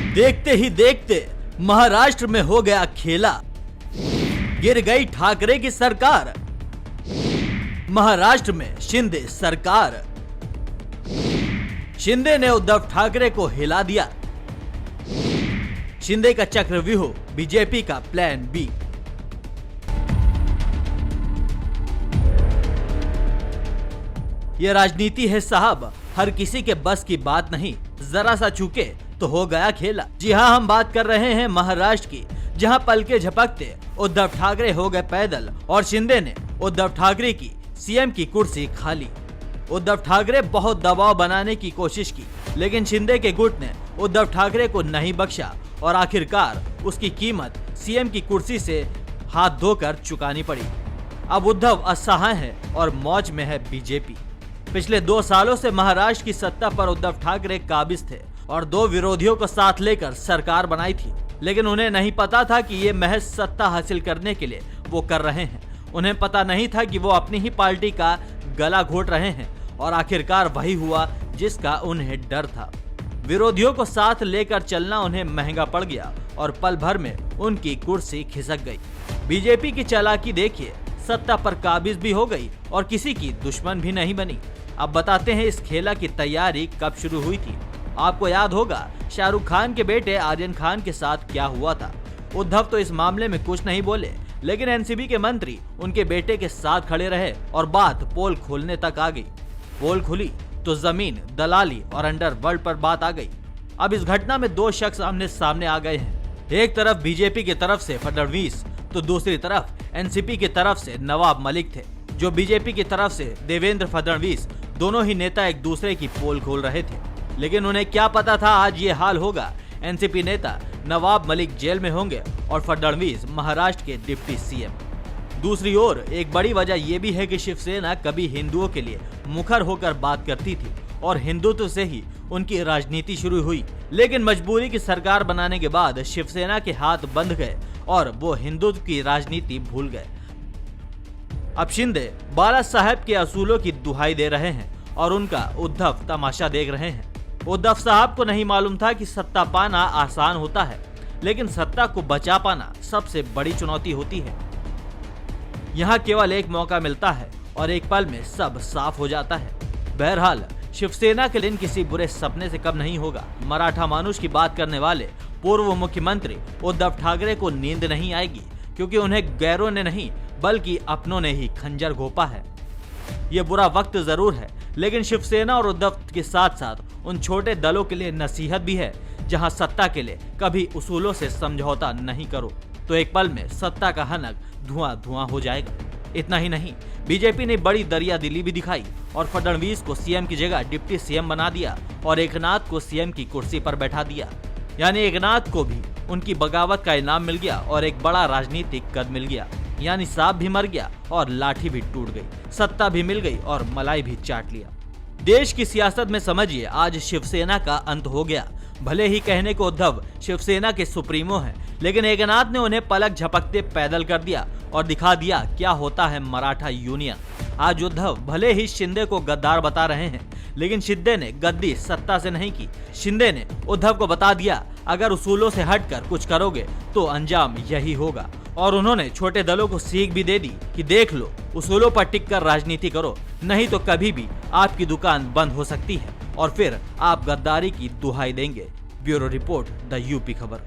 देखते ही देखते महाराष्ट्र में हो गया खेला, गिर गई ठाकरे की सरकार। महाराष्ट्र में शिंदे सरकार। शिंदे ने उद्धव ठाकरे को हिला दिया। शिंदे का चक्रव्यूह, बीजेपी का प्लान बी। यह राजनीति है साहब, हर किसी के बस की बात नहीं, जरा सा चूके तो हो गया खेला। जी हां, हम बात कर रहे हैं महाराष्ट्र की, जहां पलके झपकते उद्धव ठाकरे हो गए पैदल और शिंदे ने उद्धव ठाकरे की सीएम की कुर्सी खा ली। उद्धव ठाकरे बहुत दबाव बनाने की कोशिश की, लेकिन शिंदे के गुट ने उद्धव ठाकरे को नहीं बख्शा और आखिरकार उसकी कीमत सीएम की कुर्सी से हाथ धोकर चुकानी पड़ी। अब उद्धव असहाय है और मौज में है बीजेपी। पिछले 2 सालों से महाराष्ट्र की सत्ता पर उद्धव ठाकरे काबिज थे और 2 विरोधियों को साथ लेकर सरकार बनाई थी, लेकिन उन्हें नहीं पता था कि ये महज सत्ता हासिल करने के लिए वो कर रहे हैं। उन्हें पता नहीं था कि वो अपनी ही पार्टी का गला घोट रहे हैं और आखिरकार वही हुआ जिसका उन्हें डर था। विरोधियों को साथ लेकर चलना उन्हें महंगा पड़ गया और पल भर में उनकी कुर्सी खिसक गई। बीजेपी की चालाकी देखिए, सत्ता पर काबिज भी हो गई और किसी की दुश्मन भी नहीं बनी। अब बताते हैं इस खेला की तैयारी कब शुरू हुई थी। आपको याद होगा शाहरुख खान के बेटे आर्यन खान के साथ क्या हुआ था। उद्धव तो इस मामले में कुछ नहीं बोले, लेकिन एनसीबी के मंत्री उनके बेटे के साथ खड़े रहे और बात पोल खोलने तक आ गई। पोल खुली तो जमीन, दलाली और अंडरवर्ल्ड पर बात आ गई। अब इस घटना में 2 शख्स आमने सामने आ गए हैं। एक तरफ बीजेपी की तरफ से फडणवीस तो दूसरी तरफ एनसीपी की तरफ से नवाब मलिक थे। जो बीजेपी की तरफ से देवेंद्र फडणवीस, दोनों ही नेता एक दूसरे की पोल खोल रहे थे, लेकिन उन्हें क्या पता था आज ये हाल होगा। एनसीपी नेता नवाब मलिक जेल में होंगे और फडणवीस महाराष्ट्र के डिप्टी सीएम। दूसरी ओर एक बड़ी वजह यह भी है कि शिवसेना कभी हिंदुओं के लिए मुखर होकर बात करती थी और हिंदुत्व से ही उनकी राजनीति शुरू हुई, लेकिन मजबूरी की सरकार बनाने के बाद शिवसेना के हाथ बंध गए और वो हिंदुत्व की राजनीति भूल गए। अब शिंदे बाला साहब के असूलों की दुहाई दे रहे हैं और उनका उद्धव तमाशा देख रहे हैं। उद्धव साहब को नहीं मालूम था कि सत्ता पाना आसान होता है, लेकिन सत्ता को बचा पाना सबसे बड़ी चुनौती होती है। यहाँ केवल एक मौका मिलता है और एक पल में सब साफ हो जाता है। बहरहाल शिवसेना के दिन किसी बुरे सपने से कम नहीं होगा। मराठा मानुष की बात करने वाले पूर्व मुख्यमंत्री उद्धव ठाकरे को नींद नहीं आएगी, क्योंकि उन्हें गैरों ने नहीं बल्कि अपनों ने ही खंजर घोंपा है। ये बुरा वक्त जरूर है, लेकिन शिवसेना और उद्धव के साथ साथ उन छोटे दलों के लिए नसीहत भी है, जहां सत्ता के लिए कभी उसूलों से समझौता नहीं करो तो एक पल में सत्ता का हनक धुआं धुआं हो जाएगा। इतना ही नहीं, बीजेपी ने बड़ी दरियादिली भी दिखाई और फडणवीस को सीएम की जगह डिप्टी सीएम बना दिया और एकनाथ को सीएम की कुर्सी पर बैठा दिया। यानी एकनाथ को भी उनकी बगावत का इनाम मिल गया और एक बड़ा राजनीतिक कद मिल गया। यानी सांप भी मर गया और लाठी भी टूट गई, सत्ता भी मिल गई और मलाई भी चाट लिया। देश की सियासत में समझिए आज शिवसेना का अंत हो गया। भले ही कहने को उद्धव शिवसेना के सुप्रीमो हैं, लेकिन एकनाथ ने उन्हें पलक झपकते पैदल कर दिया और दिखा दिया क्या होता है मराठा यूनियन। आज उद्धव भले ही शिंदे को गद्दार बता रहे हैं, लेकिन शिंदे ने गद्दी सत्ता से नहीं की। शिंदे ने उद्धव को बता दिया अगर उसूलों से हटकर कुछ करोगे तो अंजाम यही होगा, और उन्होंने छोटे दलों को सीख भी दे दी कि देख लो, उसूलों पर टिककर राजनीति करो, नहीं तो कभी भी आपकी दुकान बंद हो सकती है और फिर आप गद्दारी की दुहाई देंगे। ब्यूरो रिपोर्ट, द यूपी खबर।